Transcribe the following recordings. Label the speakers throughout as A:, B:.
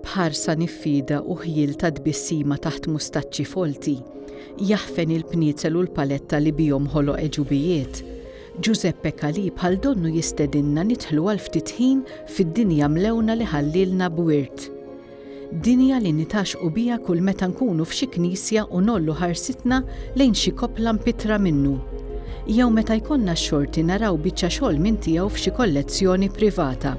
A: Bħarsa niffida u ħjil ta' tbissima taħt mustaċċi folti, jaħfen il-pniezel u l-paletta li bihom ħoloq eġubijiet, Giuseppe Calì bħal donnu jistedinna nidħlu għal ftit ħin fid-dinja mlewna li ħallilna b'wirt. Dinja li nitaxqu biha kull meta nkunu f'xi knisja u nollu ħarsitna lejn xi kopla mpitra minnu. Jew meta jkollna x-xorti naraw biċċa xogħol minn tiegħu f'xi kollezzjoni privata.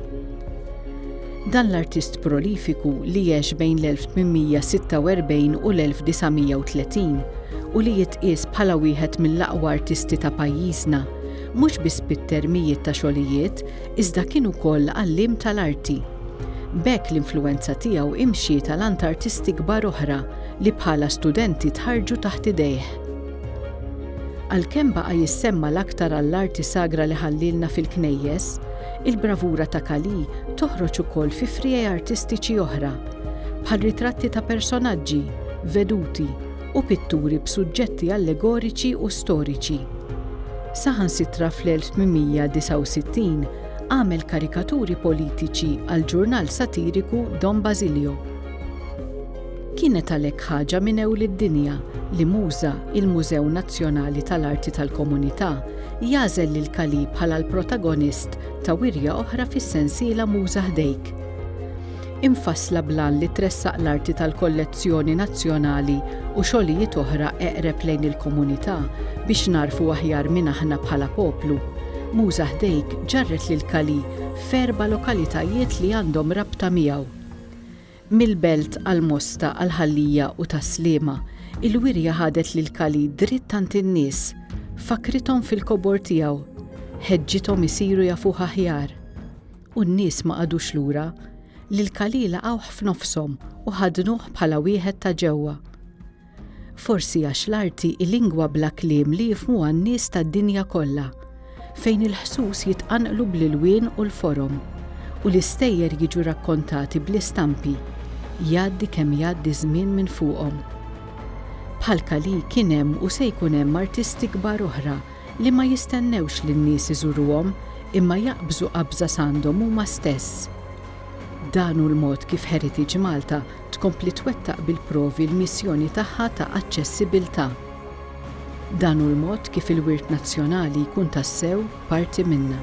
A: Dan l-artist prolifiku li jgħix bejn l-1846 u l-1930 u li jitqies bħala wieħed mill-aqwa artisti ta' pajjiżna, mhux biss bit-termijiet ta' xogħlijiet, iżda kien ukoll għalliem tal-arti. B'hekk l-influwenza tiegħu imxiet għal artisti kbar oħra li bħala studenti tħarġu taħt idejh. Għalkemm baqa' jissemma l-aktar għall-arti sagra li ħallilna fil-knejjes, il-bravura ta' Calì toħroġ ukoll fi frieji artistiċi oħra, bħal ritratti ta' personaġġi, veduti u pitturi b'suġġetti allegoriċi u storiċi. Saħansitra fl-1869 għamel karikaturi politiċi għal ġurnal satiriku Don Basilio. Kienet għalhekk ħaġa minn ewl id-dinja li Muża, il-Mużew Nazzjonali tal-Arti tal-Komunità, jagħżel lil Calì bħala l-protagonist ta' wirja oħra fis-sensiela Muża ħdejk. Infassla blan li tressaq l-arti tal-kollezzjoni nazzjonali u xogħlijiet oħra eqreb lejn il-komunità biex narfu aħjar minn aħna bħala poplu, Muża ħdejk ġarret lil Calì f'erba' lokalitajiet li għandhom rabta miegħu. Mill-Belt għal Mosta għal Ħallija u ta' Sliema, il-wirja ħadet lil Calì dritt tant in-nies, fakrithom fil-kobor tiegħu, ħeġġithom isiru jafuh aħjar. U n-nies ma qagħdux lura, lil Calì laqgħuh f'nofshom u ħadnuh bħala wieħed ta' ġewwa. Forsi għax l-arti lingwa bla kliem li jifhmuha n-nies tad-dinja kollha, fejn il-ħsus jitqanqlu bl-ilwien u l-forom, u l-istejjer jiġu rakkontati bl-istampi, jgħaddi kemm jgħaddi żmien minn fuqhom. Bħal Calì kien hemm u se jkun hemm artisti kbar oħra li ma jistennewx li n-nies iżuruhom imma jaqbżu qabża s'għandhom huma stess. Dan hu l-mod kif Heritage Malta tkompli twettaq bil-provi l-missjoni tagħha ta' aċċessibilità. Dan hu l-mod kif il-wirt nazzjonali jkun tassew parti minnha.